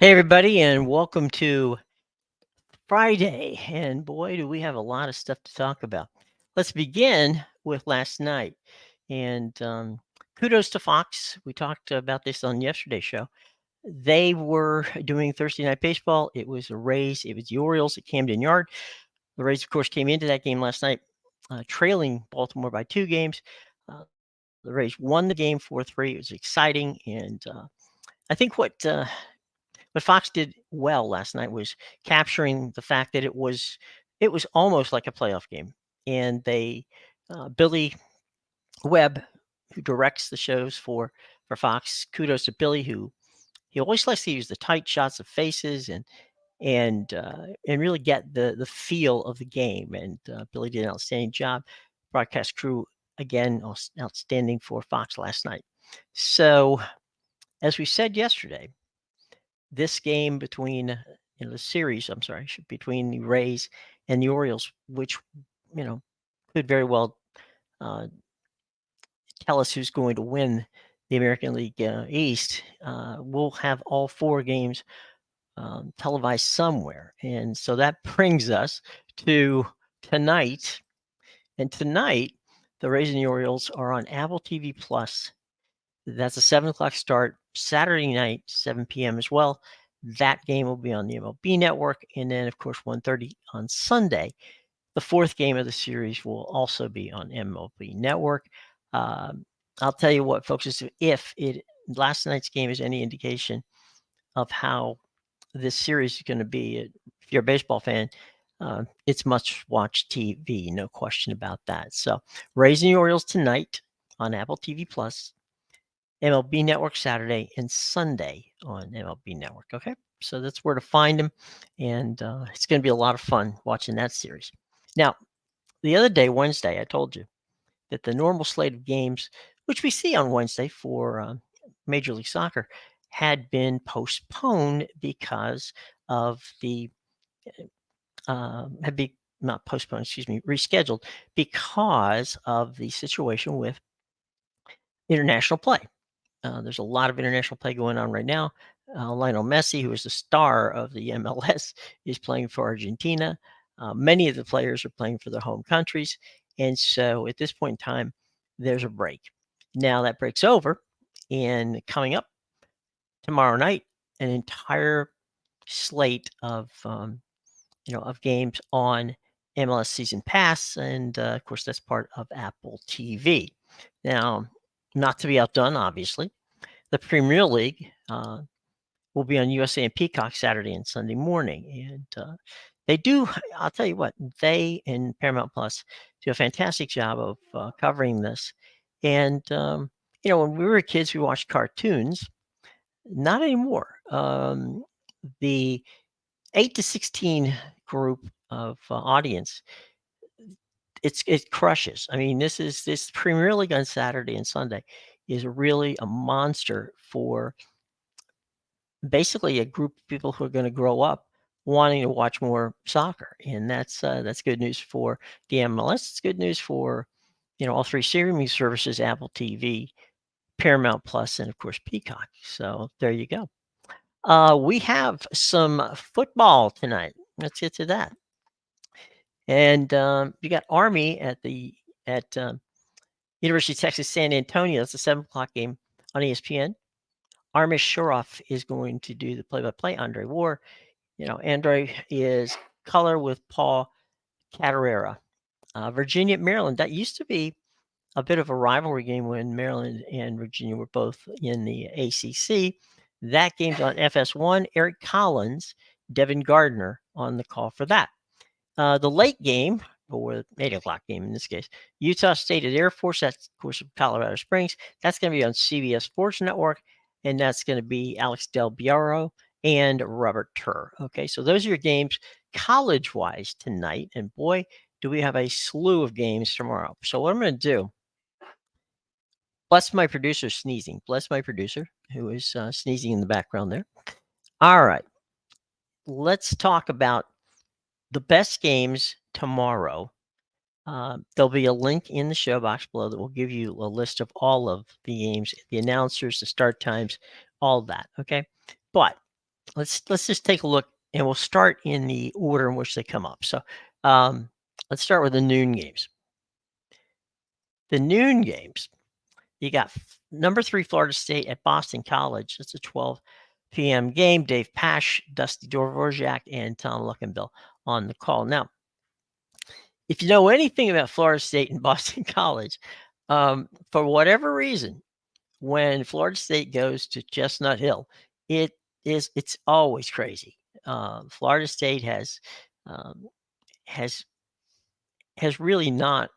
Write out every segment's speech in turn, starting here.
Hey, everybody, and welcome to Friday. And boy, do we have a lot of stuff to talk about. Let's begin with last night. And kudos to Fox. We talked about this on yesterday's show. They were doing Thursday Night Baseball. It was the Rays, it was the Orioles at Camden Yard. The Rays, of course, came into that game last night trailing Baltimore by 2 games. The Rays won the game 4-3. It was exciting. And I think what Fox did well last night was capturing the fact that it was almost like a playoff game, and they Billy Webb, who directs the shows for Fox, kudos to Billy, who he always likes to use the tight shots of faces and really get the feel of the game. And Billy did an outstanding job. Broadcast crew again outstanding for Fox last night. So as we said yesterday, this game the series, I'm sorry, between the Rays and the Orioles, which, could very well uh, tell us who's going to win the American League East. We'll have all 4 games televised somewhere. And so that brings us to tonight. And tonight, the Rays and the Orioles are on Apple TV Plus. That's a 7 o'clock start, Saturday night, 7 p.m. as well. That game will be on the MLB Network, and then, of course, 1:30 on Sunday. The 4th game of the series will also be on MLB Network. I'll tell you what, folks, if last night's game is any indication of how this series is going to be, if you're a baseball fan, it's must-watch TV, no question about that. So, Rays and the Orioles tonight on Apple TV Plus. MLB Network Saturday and Sunday on MLB Network. Okay, so that's where to find them, and it's going to be a lot of fun watching that series. Now, the other day, Wednesday, I told you that the normal slate of games, which we see on Wednesday for Major League Soccer, had been postponed because of the had be not postponed, excuse me, rescheduled because of the situation with international play. There's a lot of international play going on right now. Lionel Messi, who is the star of the MLS, is playing for Argentina. Many of the players are playing for their home countries. And so at this point in time, there's a break. Now that break's over, and coming up tomorrow night, an entire slate of games on MLS Season Pass. And of course, that's part of Apple TV. Now, not to be outdone, obviously, the Premier League will be on USA and Peacock Saturday and Sunday morning. And they do, I'll tell you what, they and Paramount Plus do a fantastic job of covering this. And, when we were kids, we watched cartoons. Not anymore. The 8 to 16 group of audience, it crushes. I mean, this Premier League on Saturday and Sunday is really a monster for basically a group of people who are going to grow up wanting to watch more soccer, and that's good news for the MLS. It's good news for all 3 streaming services: Apple TV, Paramount Plus, and of course Peacock. So there you go. We have some football tonight. Let's get to that. And you got Army at University of Texas San Antonio. That's a 7 o'clock game on ESPN. Armis Shoroff is going to do the play-by-play. Andre War, Andre is color with Paul Catarera. Virginia, Maryland. That used to be a bit of a rivalry game when Maryland and Virginia were both in the ACC. That game's on FS1. Eric Collins, Devin Gardner on the call for that. The late game, or 8 o'clock game in this case, Utah State at Air Force. That's, of course, Colorado Springs. That's going to be on CBS Sports Network, and that's going to be Alex Del Biaro and Robert Turr. Okay, so those are your games college-wise tonight, and boy, do we have a slew of games tomorrow. So what I'm going to do, bless my producer sneezing. Bless my producer who is sneezing in the background there. All right, let's talk about the best games tomorrow. There'll be a link in the show box below that will give you a list of all of the games, the announcers, the start times, all that. Okay. But let's just take a look, and we'll start in the order in which they come up. So let's start with the noon games. The noon games, you got number 3 Florida State at Boston College. It's a 12 p.m. game. Dave Pasch, Dusty Dvorak, and Tom Luckenbill on the call. Now, if you know anything about Florida State and Boston College, for whatever reason, when Florida State goes to Chestnut Hill, it's always crazy. Florida State um, has really not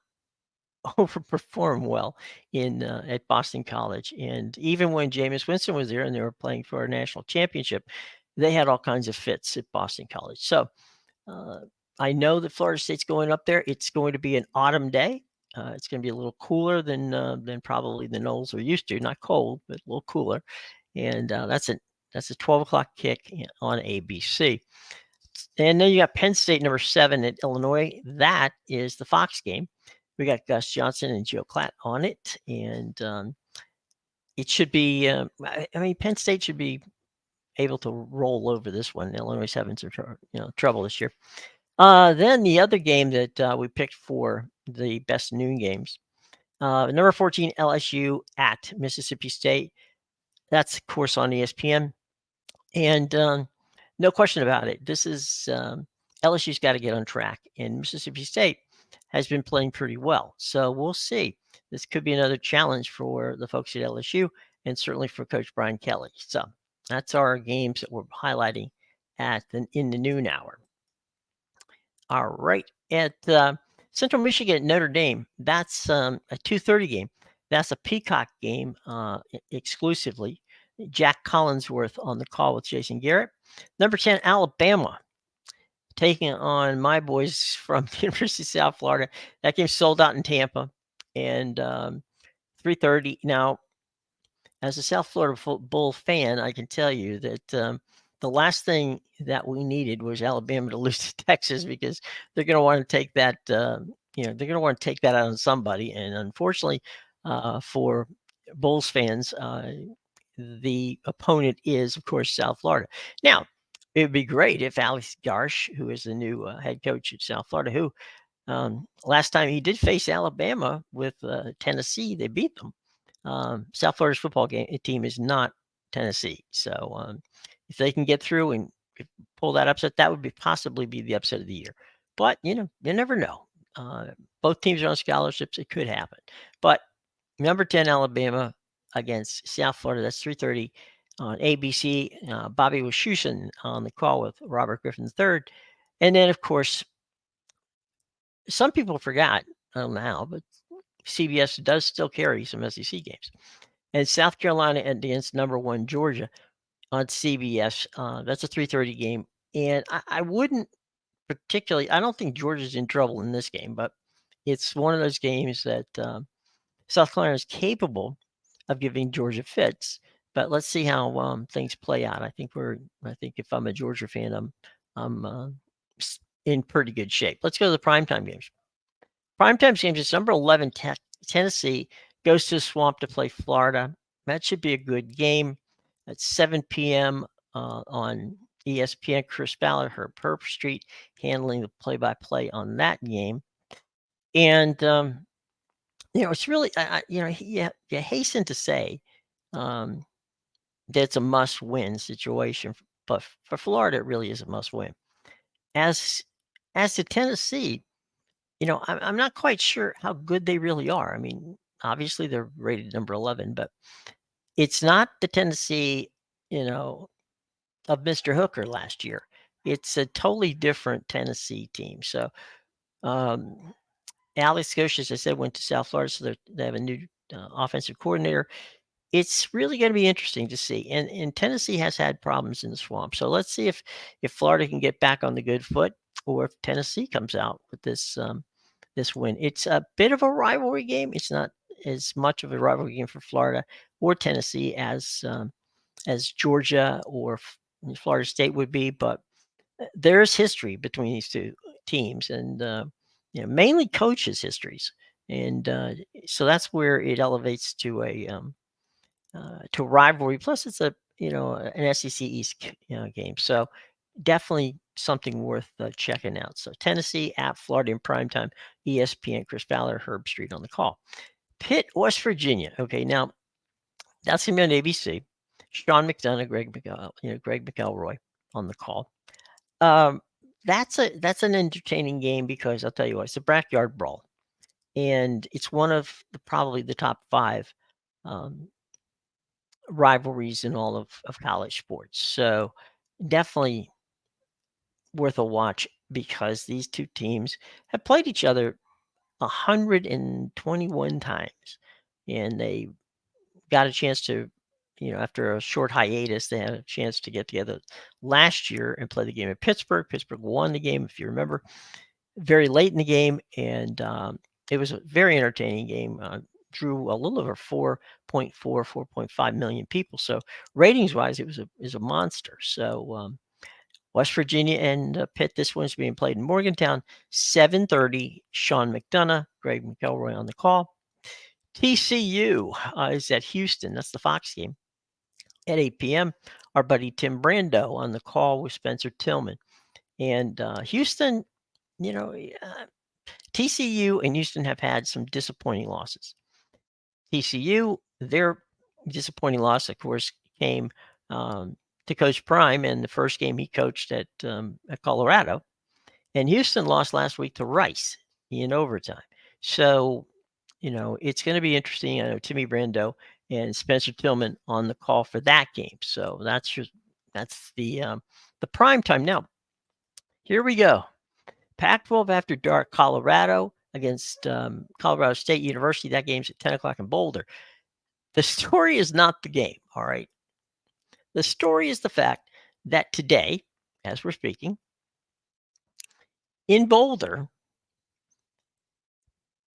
overperformed well in at Boston College, and even when Jameis Winston was there and they were playing for a national championship, they had all kinds of fits at Boston College. So uh, I know that Florida State's going up there. It's going to be an autumn day. It's going to be a little cooler than probably the Noles are used to. Not cold, but a little cooler. And that's a 12 o'clock kick on ABC. And then you got Penn State number 7 at Illinois. That is the Fox game. We got Gus Johnson and Joe Klatt on it, and it should be. I mean, Penn State should be able to roll over this one. Illinois is having some trouble this year. Then the other game that we picked for the best noon games, number 14 LSU at Mississippi State. That's of course on ESPN, and no question about it. This is LSU's got to get on track, and Mississippi State has been playing pretty well. So we'll see. This could be another challenge for the folks at LSU, and certainly for Coach Brian Kelly. So that's our games that we're highlighting in the noon hour. All right, at Central Michigan, Notre Dame. That's a 2:30 game. That's a Peacock game exclusively. Jack Collinsworth on the call with Jason Garrett. Number 10, Alabama, taking on my boys from the University of South Florida. That game sold out in Tampa, and 3:30. Now, as a South Florida Bull fan, I can tell you that the last thing that we needed was Alabama to lose to Texas, because they're going to want to take that. They're going to want to take that out on somebody, and unfortunately, for Bulls fans, the opponent is, of course, South Florida. Now, it would be great if Alex Garsh, who is the new head coach at South Florida, who last time he did face Alabama with Tennessee, they beat them. South Florida's football team is not Tennessee. So if they can get through and pull that upset, that would possibly be the upset of the year. But, you never know. Both teams are on scholarships. It could happen. But number 10, Alabama against South Florida. That's 3:30 on ABC. Bobby Wischusen on the call with Robert Griffin III. And then, of course, some people forgot, I don't know how, but CBS does still carry some SEC games. And South Carolina against number 1 Georgia on CBS. That's a 3:30 game. And I wouldn't particularly, I don't think Georgia's in trouble in this game, but it's one of those games that South Carolina is capable of giving Georgia fits. But let's see how things play out. I think if I'm a Georgia fan, I'm in pretty good shape. Let's go to the primetime games. Primetime games is number 11 Tennessee goes to the Swamp to play Florida. That should be a good game. At 7 p.m. On ESPN, Chris Ballard, Herb Herbstreit handling the play-by-play on that game. And it's really, you hasten to say that it's a must-win situation, but for Florida, it really is a must-win. As to Tennessee, I'm not quite sure how good they really are. I mean, obviously they're rated number 11, but it's not the Tennessee, of Mr. Hooker last year. It's a totally different Tennessee team. So Alex Gauche, as I said, went to South Florida, so they have a new offensive coordinator. It's really going to be interesting to see. And Tennessee has had problems in the Swamp. So let's see if Florida can get back on the good foot, or if Tennessee comes out with this win. It's a bit of a rivalry game. It's not as much of a rivalry game for Florida or Tennessee as Georgia or Florida State would be, but there's history between these two teams, and mainly coaches' histories, and so that's where it elevates to a rivalry. Plus, it's an SEC East game. So definitely something worth checking out. So Tennessee at Florida in primetime, ESPN, Chris Ballard, Herb Street on the call. Pitt, West Virginia. Okay, now that's gonna be on ABC. Sean McDonough, Greg McElroy on the call. That's an entertaining game because I'll tell you what, it's a backyard brawl, and it's one of probably the top 5 rivalries in all of college sports. So definitely worth a watch because these two teams have played each other 121 times, and they got a chance to, after a short hiatus, they had a chance to get together last year and play the game in Pittsburgh. Pittsburgh won the game, if you remember, very late in the game, and it was a very entertaining game. Drew a little over 4.5 million people. So ratings wise, it was a monster. So West Virginia and Pitt. This one's being played in Morgantown, 7:30. Sean McDonough, Greg McElroy on the call. TCU is at Houston. That's the Fox game at 8 p.m. Our buddy Tim Brando on the call with Spencer Tillman. And Houston, TCU and Houston have had some disappointing losses. TCU, their disappointing loss, of course, came to Coach Prime in the first game he coached at Colorado. And Houston lost last week to Rice in overtime. So, it's going to be interesting. I know Timmy Brando and Spencer Tillman on the call for that game. So that's the prime time. Now, here we go. Pac-12 After Dark, Colorado against Colorado State University. That game's at 10 o'clock in Boulder. The story is not the game, all right? The story is the fact that today, as we're speaking, in Boulder,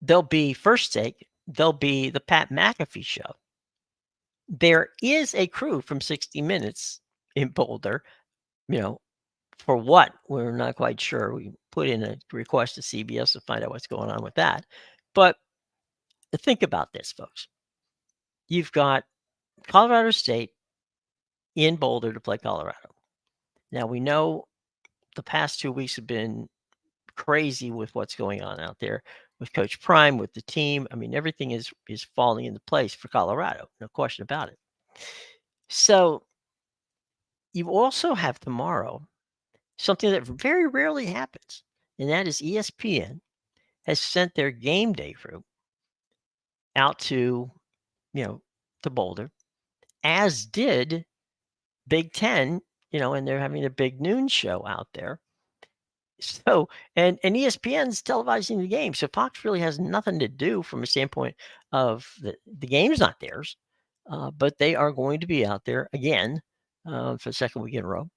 there'll be the Pat McAfee show. There is a crew from 60 Minutes in Boulder, for what? We're not quite sure. We put in a request to CBS to find out what's going on with that. But think about this, folks. You've got Colorado State in Boulder to play Colorado. Now, we know the past 2 weeks have been crazy with what's going on out there with Coach Prime, with the team. I mean, everything is falling into place for Colorado. No question about it. So you also have tomorrow something that very rarely happens, and that is ESPN has sent their game day crew out to Boulder, as did Big Ten, and they're having a big noon show out there. So, and ESPN's televising the game. So Fox really has nothing to do from a standpoint of the game's not theirs, but they are going to be out there again for the second week in a row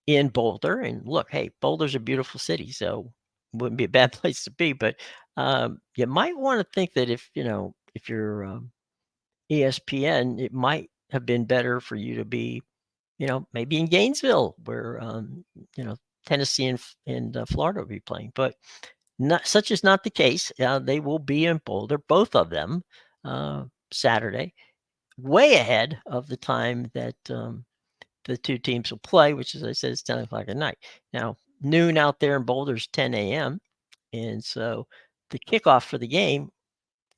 in Boulder. And look, hey, Boulder's a beautiful city, so wouldn't be a bad place to be. But you might want to think that if you're ESPN, it might have been better for you to be, maybe in Gainesville, where Tennessee and Florida will be playing. But such is not the case. They will be in Boulder, both of them, Saturday, way ahead of the time that the two teams will play, which, as I said, is 10 o'clock at night. Now, noon out there in Boulder is 10 a.m. And so the kickoff for the game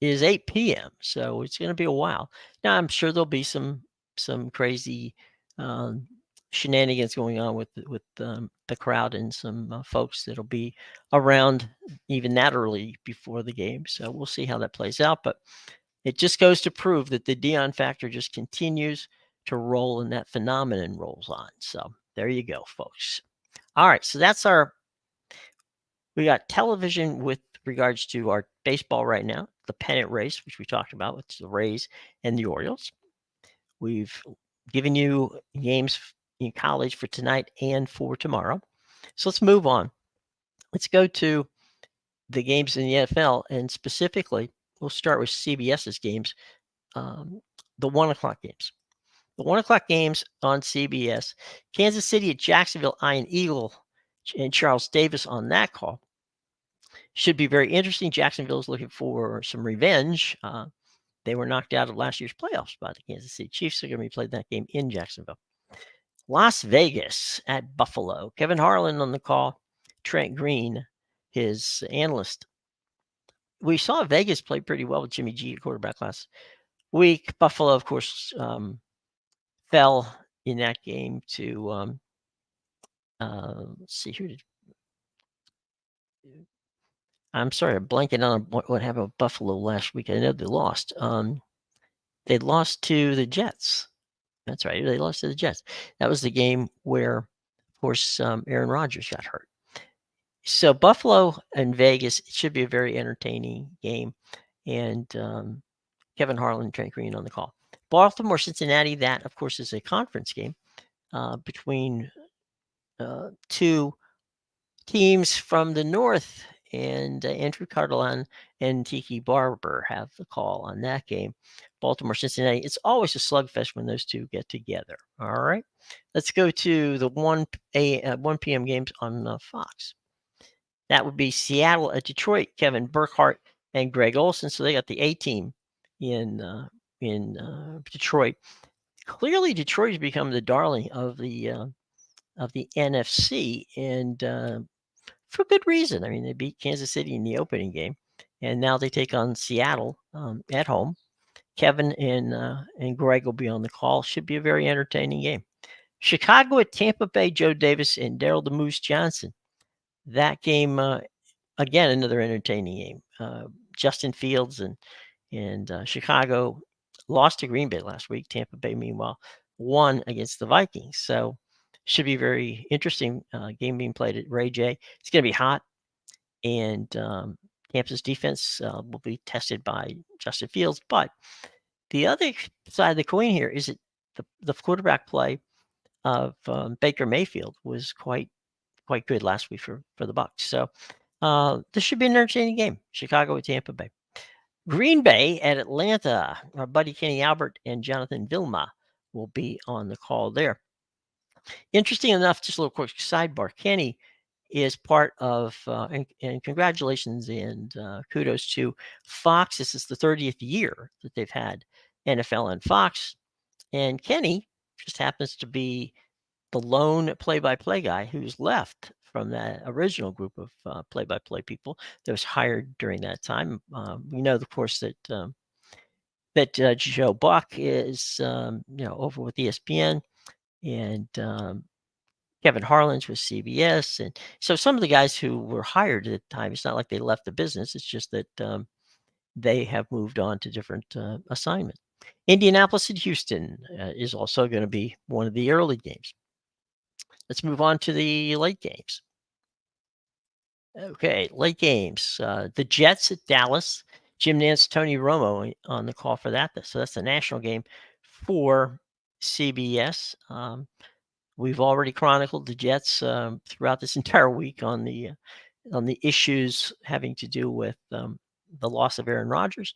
is 8 p.m. So it's going to be a while. Now, I'm sure there'll be some crazy shenanigans going on with the crowd and some folks that'll be around even that early before the game. So we'll see how that plays out. But it just goes to prove that the Deion factor just continues to roll and that phenomenon rolls on. So there you go, folks. All right. So that's we got television with regards to our baseball right now, the pennant race, which we talked about with the Rays and the Orioles. We've given you games in college for tonight and for tomorrow. So let's move on. Let's go to the games in the NFL, and specifically, we'll start with CBS's games, the 1 o'clock games. The 1 o'clock games on CBS, Kansas City at Jacksonville, Ian Eagle and Charles Davis on that call. Should be very interesting. Jacksonville is looking for some revenge They were knocked out of last year's playoffs by the Kansas City Chiefs. They're going to be playing that game in Jacksonville. Las Vegas at Buffalo. Kevin Harlan on the call. Trent Green, his analyst. We saw Vegas play pretty well with Jimmy G, quarterback last week. Buffalo, of course, fell in that game to let's see, who did I'm sorry, I'm blanking on what happened with Buffalo last week. I know they lost. They lost to the Jets. That's right. They lost to the Jets. That was the game where, of course, Aaron Rodgers got hurt. So Buffalo and Vegas, it should be a very entertaining game. And Kevin Harlan and Trent Green on the call. Baltimore, Cincinnati, that, of course, is a conference game between two teams from the north. And Andrew Cardelan and Tiki Barber have the call on that game. Baltimore, Cincinnati. It's always a slugfest when those two get together. All right. Let's go to the 1 p.m. games on Fox. That would be Seattle at Detroit. Kevin Burkhardt and Greg Olsen. So they got the A team in Detroit. Clearly, Detroit has become the darling of the NFC, and for good reason. I mean, they beat Kansas City in the opening game, and now they take on Seattle at home. Kevin and Greg will be on the call. Should be a very entertaining game. Chicago at Tampa Bay. Joe Davis and Daryl the Moose Johnson. That game, again, another entertaining game. Justin Fields and Chicago lost to Green Bay last week. Tampa Bay, meanwhile, won against the Vikings. So should be a very interesting game being played at Ray J. It's going to be hot, and Tampa's defense will be tested by Justin Fields. But the other side of the coin here is that the quarterback play of Baker Mayfield was quite good last week for the Bucs. So this should be an entertaining game. Chicago at Tampa Bay. Green Bay at Atlanta. Our buddy Kenny Albert and Jonathan Vilma will be on the call there. Interesting enough, just a little quick sidebar. Kenny is part of, and congratulations and kudos to Fox. This is the 30th year that they've had NFL on Fox. And Kenny just happens to be the lone play-by-play guy who's left from that original group of play-by-play people that was hired during that time. We know, of course, that Joe Buck is over with ESPN, and Kevin Harlan's with CBS, and so some of the guys who were hired at the time, it's not like they left the business. It's just that they have moved on to different assignments. Indianapolis and Houston is also going to be one of the early games. Let's move on to the late games. Okay, late games. The Jets at Dallas. Jim Nantz, Tony Romo on the call for that. So that's the national game for CBS. We've already chronicled the Jets throughout this entire week on the issues having to do with the loss of Aaron Rodgers.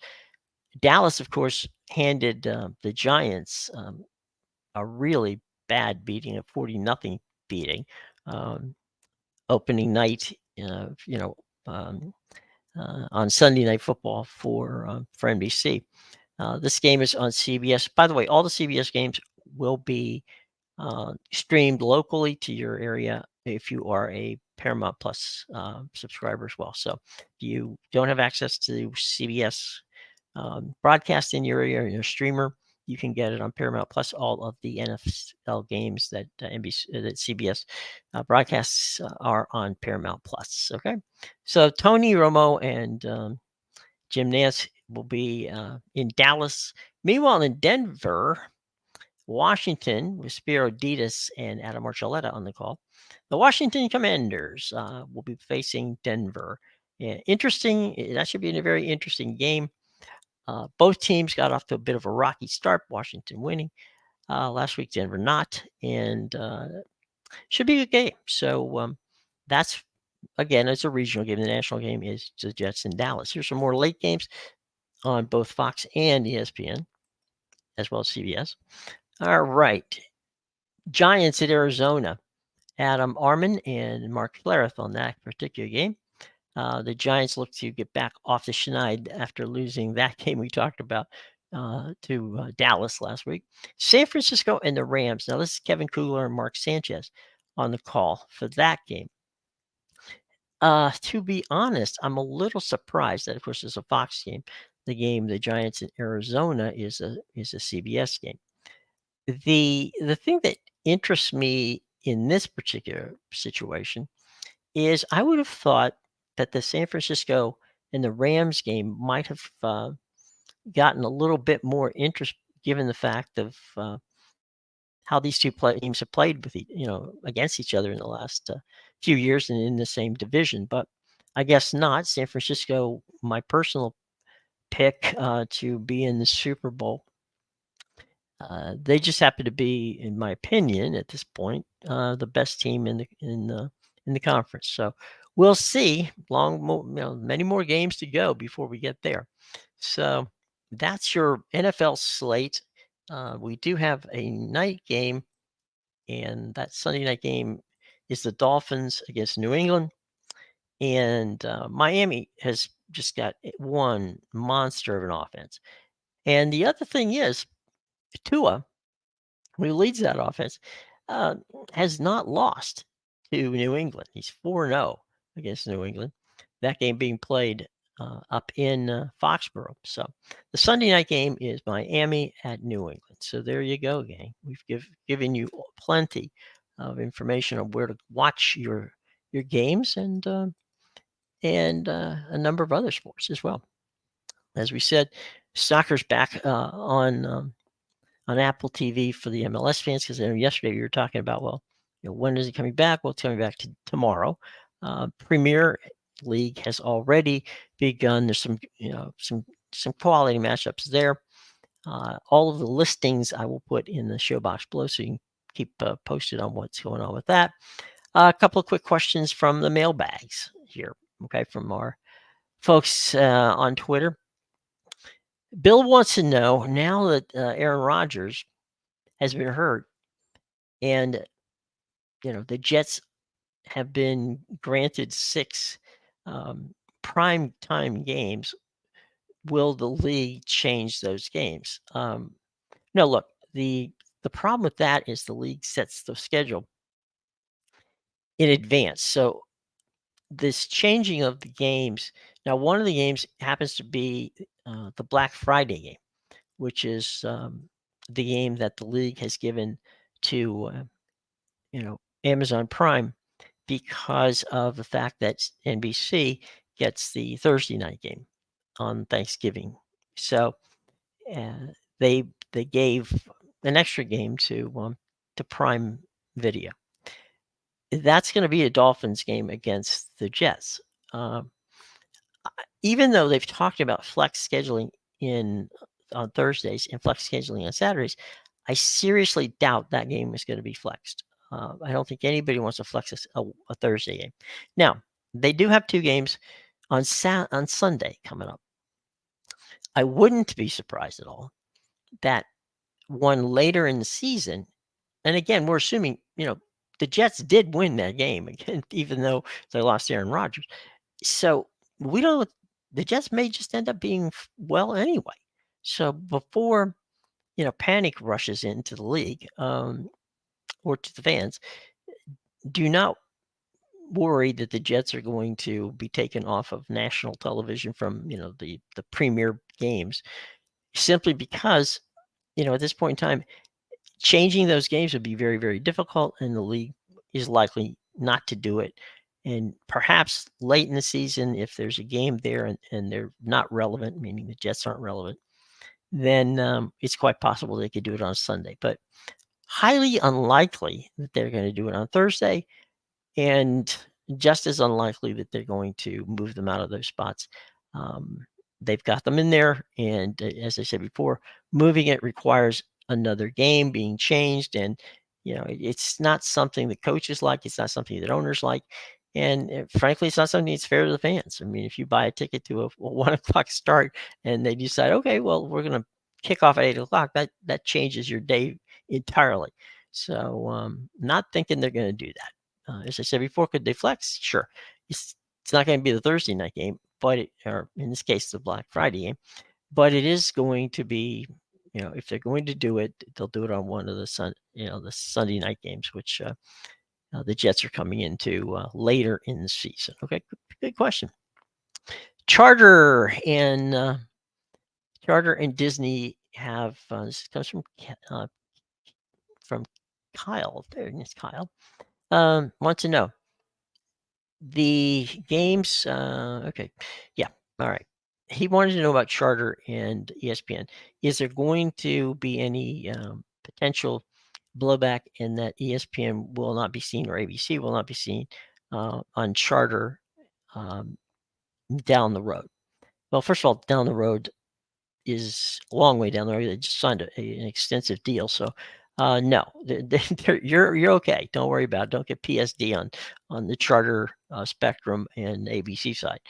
Dallas, of course, handed the Giants a really bad beating, a 40-0 beating, opening night, on Sunday Night Football for NBC. This game is on CBS. By the way, all the CBS games will be streamed locally to your area if you are a Paramount Plus subscriber as well. So if you don't have access to CBS broadcast in your area, your streamer, you can get it on Paramount Plus. All of the NFL games that that CBS broadcasts are on Paramount Plus. Okay, so Tony Romo and Jim Nantz will be in Dallas. Meanwhile, in Denver, Washington with Spiro Ditas and Adam Archuleta on the call. The Washington Commanders will be facing Denver. Yeah, interesting. That should be a very interesting game. Both teams got off to a bit of a rocky start. Washington winning last week, Denver not, and should be a good game. So that's, again, it's a regional game. The national game is the Jets in Dallas. Here's some more late games on both Fox and ESPN, as well as CBS. All right. Giants at Arizona. Adam Arman and Mark Schlereth on that particular game. The Giants look to get back off the schneid after losing that game we talked about to Dallas last week. San Francisco and the Rams. Now, this is Kevin Kugler and Mark Sanchez on the call for that game. To be honest, I'm a little surprised that, of course, it's a Fox game. The Giants in Arizona, is a CBS game. The thing that interests me in this particular situation is I would have thought that the San Francisco and the Rams game might have gotten a little bit more interest given the fact of how these two teams have played with against each other in the last few years and in the same division. But I guess not. San Francisco, my personal pick to be in the Super Bowl. They just happen to be, in my opinion, at this point, the best team in the conference. So we'll see. Many more games to go before we get there. So that's your NFL slate. We do have a night game, and that Sunday night game is the Dolphins against New England. And Miami has just got one monster of an offense. And the other thing is, Tua, who leads that offense, has not lost to New England. He's 4-0 against New England. That game being played up in Foxborough. So the Sunday night game is Miami at New England. So there you go, gang. We've given you plenty of information on where to watch your games and a number of other sports as well. As we said, soccer's back on Apple TV for the MLS fans, because yesterday we were talking about, well, when is it coming back? Well, it's coming back tomorrow. Premier League has already begun. There's some quality matchups there. All of the listings I will put in the show box below, so you can keep posted on what's going on with that. A couple of quick questions from the mailbags here, okay, from our folks on Twitter. Bill wants to know, now that Aaron Rodgers has been hurt and the Jets have been granted 6 prime time games, will the league change those games? No, look, the problem with that is the league sets the schedule in advance. So this changing of the games, now one of the games happens to be the Black Friday game, which is the game that the league has given to Amazon Prime, because of the fact that NBC gets the Thursday night game on Thanksgiving. So they gave an extra game to Prime Video. That's going to be a Dolphins game against the Jets. Even though they've talked about flex scheduling on Thursdays and flex scheduling on Saturdays, I seriously doubt that game is going to be flexed. I don't think anybody wants to flex a Thursday game. Now, they do have 2 games on Sunday coming up. I wouldn't be surprised at all that one later in the season, and again, we're assuming, the Jets did win that game again, even though they lost Aaron Rodgers. So we don't know. The Jets may just end up being well anyway. So before panic rushes into the league or to the fans, do not worry that the Jets are going to be taken off of national television from the premier games, simply because at this point in time, changing those games would be very, very difficult, and the league is likely not to do it. And perhaps late in the season, if there's a game there and they're not relevant, meaning the Jets aren't relevant, then it's quite possible they could do it on Sunday. But highly unlikely that they're going to do it on Thursday, and just as unlikely that they're going to move them out of those spots. They've got them in there, and as I said before, moving it requires another game being changed, and it's not something that coaches like. It's not something that owners like, and frankly, it's not something that's fair to the fans. I mean, if you buy a ticket to a 1:00 start and they decide, okay, well, we're going to kick off at 8:00, that changes your day entirely. So, not thinking they're going to do that. As I said before, could they flex? Sure. It's not going to be the Thursday night game, but or in this case, the Black Friday game. but it is going to be, if they're going to do it, they'll do it on one of the Sunday night games, which the Jets are coming into later in the season. Okay, good question. Charter and Disney have this comes from Kyle. There it is, Kyle. Wants to know the games. Okay, yeah, all right. He wanted to know about Charter and ESPN. Is there going to be any potential blowback in that ESPN will not be seen or ABC will not be seen on Charter down the road? Well, first of all, down the road is a long way down the road. They just signed an extensive deal, so no, you're okay. Don't worry about it. Don't get PSD on the Charter spectrum and ABC side.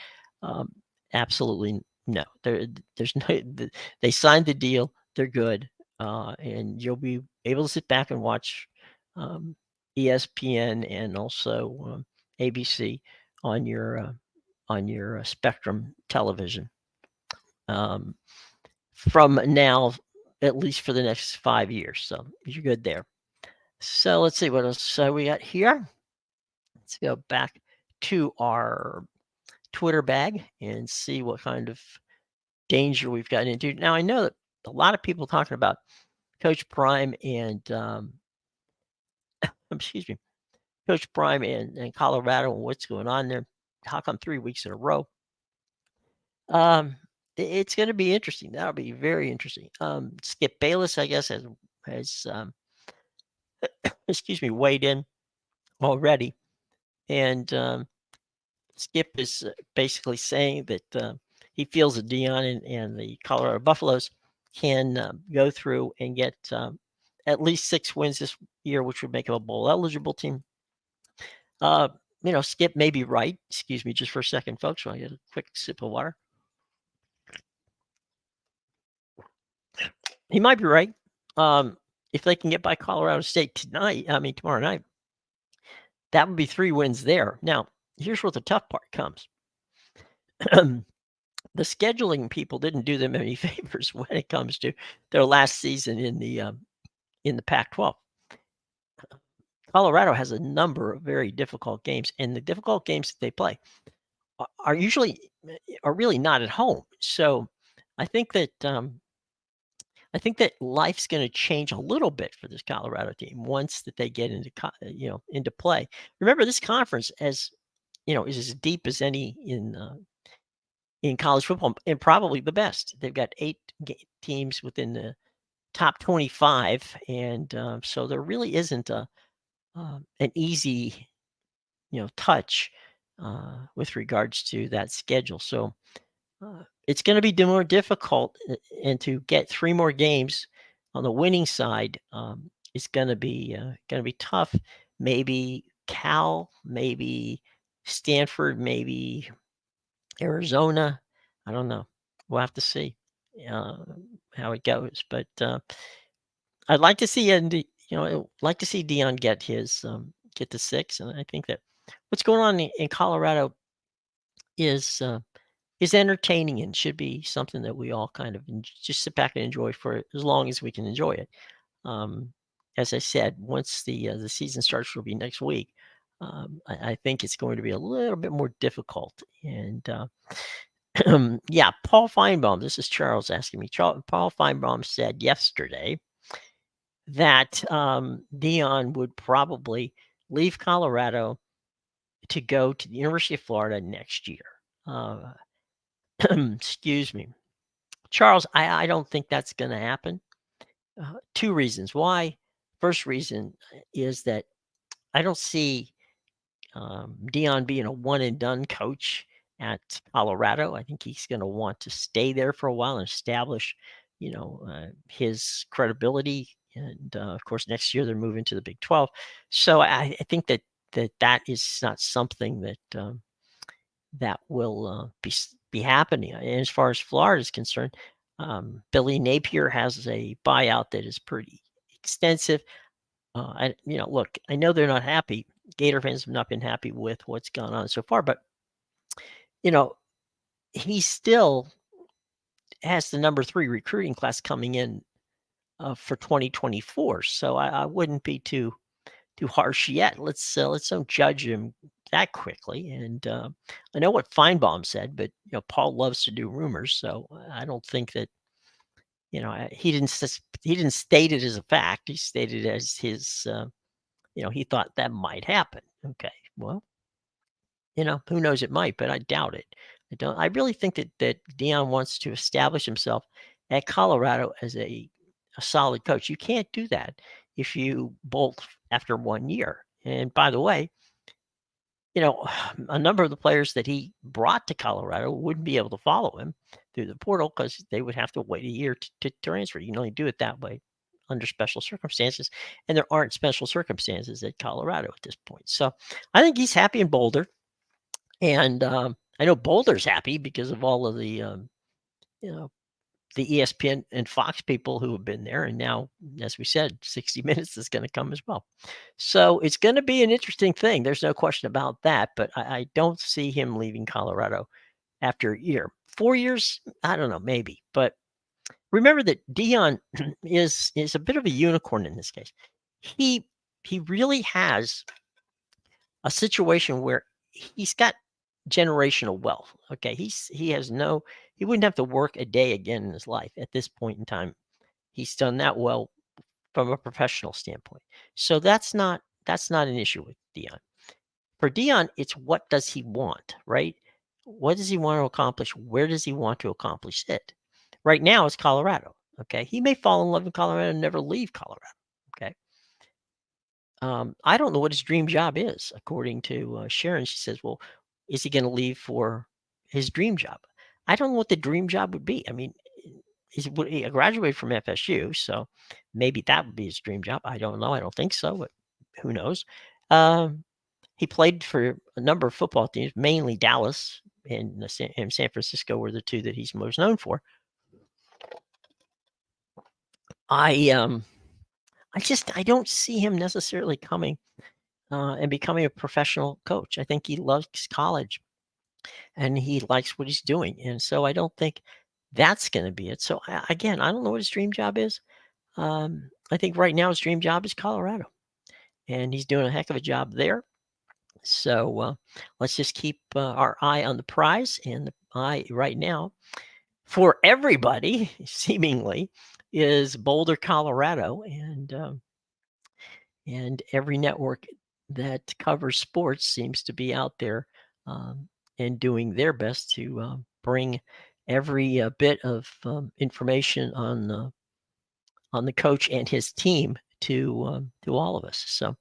Absolutely no. There's no. They signed the deal. They're good, and you'll be able to sit back and watch ESPN and also ABC on your Spectrum television. From now, at least for the next 5 years. So you're good there. So let's see what else we got here. Let's go back to our Twitter bag and see what kind of danger we've gotten into. Now, I know that a lot of people talking about Coach Prime and, excuse me, Coach Prime and Colorado and what's going on there. How come 3 weeks in a row? It's going to be interesting. That'll be very interesting. Skip Bayless, I guess, has excuse me, weighed in already, and Skip is basically saying that he feels that Deion and the Colorado Buffaloes can go through and get at least 6 wins this year, which would make them a bowl eligible team. Skip may be right. Excuse me just for a second, folks, while I get a quick sip of water. He might be right. If they can get by Colorado State tomorrow night, that would be 3 wins there. Now, here's where the tough part comes. The scheduling people didn't do them any favors when it comes to their last season in the Pac-12. Colorado has a number of very difficult games, and the difficult games that they play are really not at home. So I think that life's going to change a little bit for this Colorado team once that they get into play. Remember, this conference is as deep as any in college football, and probably the best. They've got 8 teams within the top 25, and so there really isn't an easy touch with regards to that schedule. So it's going to be more difficult, and to get 3 more games on the winning side is going to be tough. Maybe Cal, maybe Stanford, maybe Arizona. I don't know. We'll have to see how it goes. But I'd like to see Deion get the 6, and I think that what's going on in Colorado is entertaining and should be something that we all kind of just sit back and enjoy for as long as we can enjoy it. As I said, once the season starts, will be next week. I think it's going to be a little bit more difficult. And yeah, Paul Feinbaum. This is Charles asking me. Paul Feinbaum said yesterday that Deion would probably leave Colorado to go to the University of Florida next year. Excuse me. Charles, I don't think that's going to happen. 2 reasons why. First reason is that I don't see Deion being a one and done coach at Colorado. I think he's going to want to stay there for a while and establish, his credibility. And of course, next year they're moving to the Big 12. So I think that is not something that will be happening. And as far as Florida is concerned, Billy Napier has a buyout that is pretty extensive. Look, I know they're not happy. Gator fans have not been happy with what's gone on so far, but he's still has the number 3 recruiting class coming in for 2024. So I wouldn't be too harsh yet. Let's don't judge him that quickly. And I know what Feinbaum said, but Paul loves to do rumors, so I don't think that he didn't state it as a fact. He stated it as his he thought that might happen. Okay, well, who knows? It might, but I doubt it. I really think that Deion wants to establish himself at Colorado as a solid coach. You can't do that if you bolt after 1 year. And by the way, a number of the players that he brought to Colorado wouldn't be able to follow him through the portal because they would have to wait a year to transfer. You can only do it that way under special circumstances, and there aren't special circumstances at Colorado at this point. So I think he's happy in Boulder, and I know Boulder's happy because of all of the the ESPN and Fox people who have been there. And now, as we said, 60 Minutes is going to come as well. So it's going to be an interesting thing. There's no question about that. But I don't see him leaving Colorado after a year. 4 years, I don't know, maybe. But remember that Deion is a bit of a unicorn in this case. He really has a situation where he's got generational wealth. Okay, he wouldn't have to work a day again in his life at this point in time. He's done that well from a professional standpoint. So that's not an issue with Deion. For Deion, it's what does he want, right? What does he want to accomplish? Where does he want to accomplish it? Right now, it's Colorado. Okay, he may fall in love with Colorado and never leave Colorado. Okay. I don't know what his dream job is, according to Sharon. She says, "Well, is he going to leave for his dream job?" I don't know what the dream job would be. I mean, he graduated from FSU, so maybe that would be his dream job. I don't know. I don't think so, but who knows? He played for a number of football teams, mainly Dallas and San Francisco were the two that he's most known for. I don't see him necessarily coming and becoming a professional coach. I think he loves college and he likes what he's doing. And so I don't think that's going to be it. So again, I don't know what his dream job is. I think right now his dream job is Colorado, and he's doing a heck of a job there. So let's just keep our eye on the prize, and the eye right now for everybody seemingly is Boulder, Colorado, and every network that covers sports seems to be out there and doing their best to bring every bit of information on the coach and his team to all of us. So,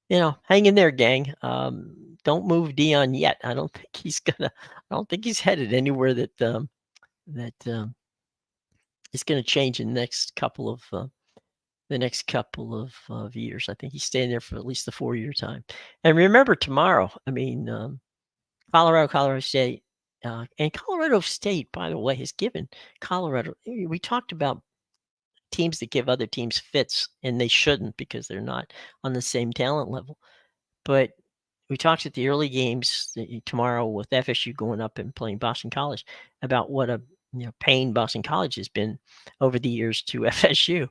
hang in there, gang. Don't move Deion yet. I don't think he's gonna. I don't think he's headed anywhere that is going to change in the next couple of years. I think he's staying there for at least the 4-year time. And remember tomorrow, I mean, Colorado State, and Colorado State, by the way, has given Colorado. We talked about teams that give other teams fits, and they shouldn't because they're not on the same talent level. But we talked at the early games tomorrow with FSU going up and playing Boston College about what a pain Boston College has been over the years to FSU.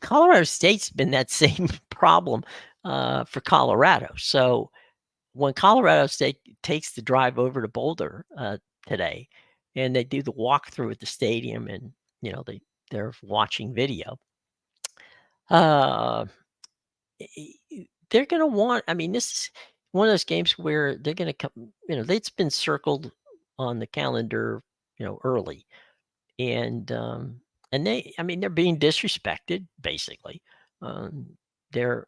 Colorado State's been that same problem for Colorado. So when Colorado State takes the drive over to Boulder today, and they do the walkthrough at the stadium, and they're watching video, they're going to want. I mean, this is one of those games where they're going to come. It's been circled on the calendar, early, and they're being disrespected basically. They're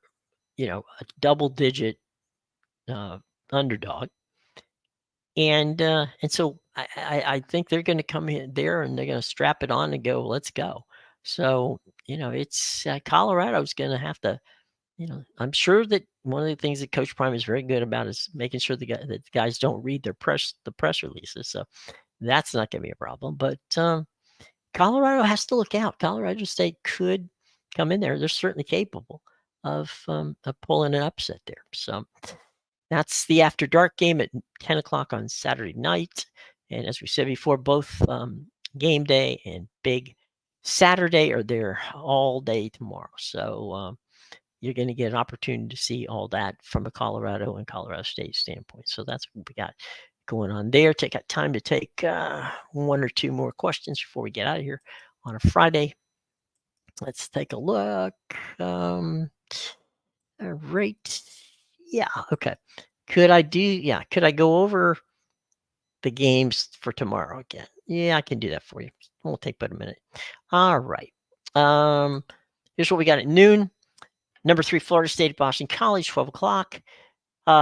a double-digit underdog, and so I think they're going to come in there and they're going to strap it on and go, let's go. So it's Colorado's going to have to. I'm sure that one of the things that Coach Prime is very good about is making sure that guys don't read the press releases. So that's not going to be a problem. But Colorado has to look out. Colorado State could come in there. They're certainly capable of pulling an upset there. So that's the After Dark game at 10 o'clock on Saturday night. And as we said before, both game day and big Saturday are there all day tomorrow. So you're going to get an opportunity to see all that from a Colorado and Colorado State standpoint. So that's what we got going on there. Take time to take one or two more questions before we get out of here on a Friday. Let's take a look. All right. Yeah. Okay. Could I go over the games for tomorrow again? Yeah, I can do that for you. It won't take but a minute. All right. Here's what we got at noon. Number 3, Florida State at Boston College, 12 o'clock. You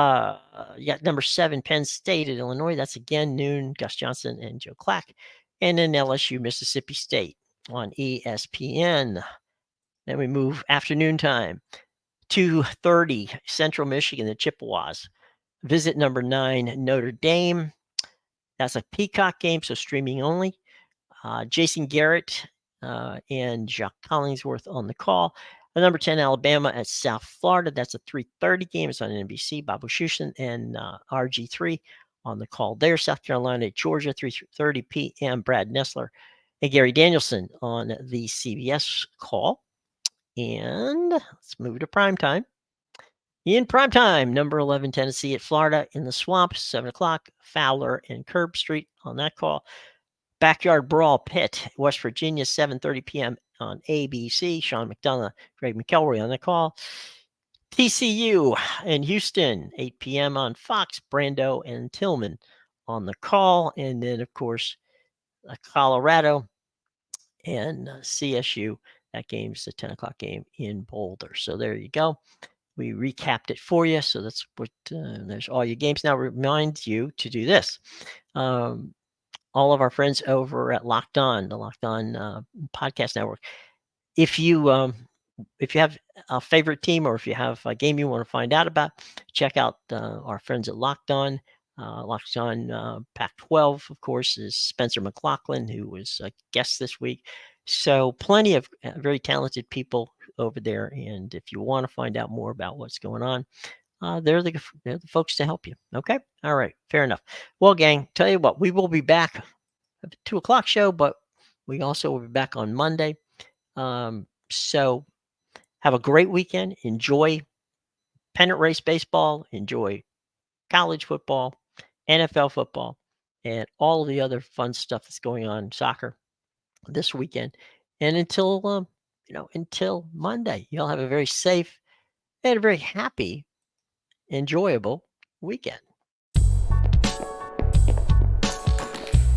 got number 7, Penn State at Illinois. That's again noon. Gus Johnson and Joe Clack. And then LSU, Mississippi State on ESPN. Then we move afternoon time. 2:30, Central Michigan, the Chippewas. Visit number 9, Notre Dame. That's a Peacock game, so streaming only. Jason Garrett and Jacques Collingsworth on the call. Number 10, Alabama at South Florida. That's a 3:30 game. It's on NBC. Bob Wischusen and RG3 on the call there. South Carolina at Georgia, 3:30 p.m. Brad Nessler and Gary Danielson on the CBS call. And let's move to prime time. In prime time, number 11, Tennessee at Florida in the Swamp, 7 o'clock. Fowler and Curb Street on that call. Backyard Brawl, Pitt, West Virginia, 7:30 p.m. on ABC. Sean McDonough, Greg McElroy on the call. TCU in Houston, 8 p.m. on Fox. Brando and Tillman on the call. And then, of course, Colorado and CSU. That game's the 10 o'clock game in Boulder. So there you go. We recapped it for you. So that's what, there's all your games. Now, remind you to do this. All of our friends over at Locked On, the Locked On Podcast Network. If you have a favorite team or if you have a game you want to find out about, check out our friends at Locked On. Locked On Pac-12, of course, is Spencer McLaughlin, who was a guest this week. So plenty of very talented people over there. And if you want to find out more about what's going on, they're the folks to help you. Okay. All right. Fair enough. Well, gang, tell you what, we will be back at the 2 o'clock show, but we also will be back on Monday. So have a great weekend. Enjoy pennant race baseball. Enjoy college football, NFL football, and all the other fun stuff that's going on in soccer this weekend. And until Monday, you'll have a very safe and a very happy, enjoyable weekend.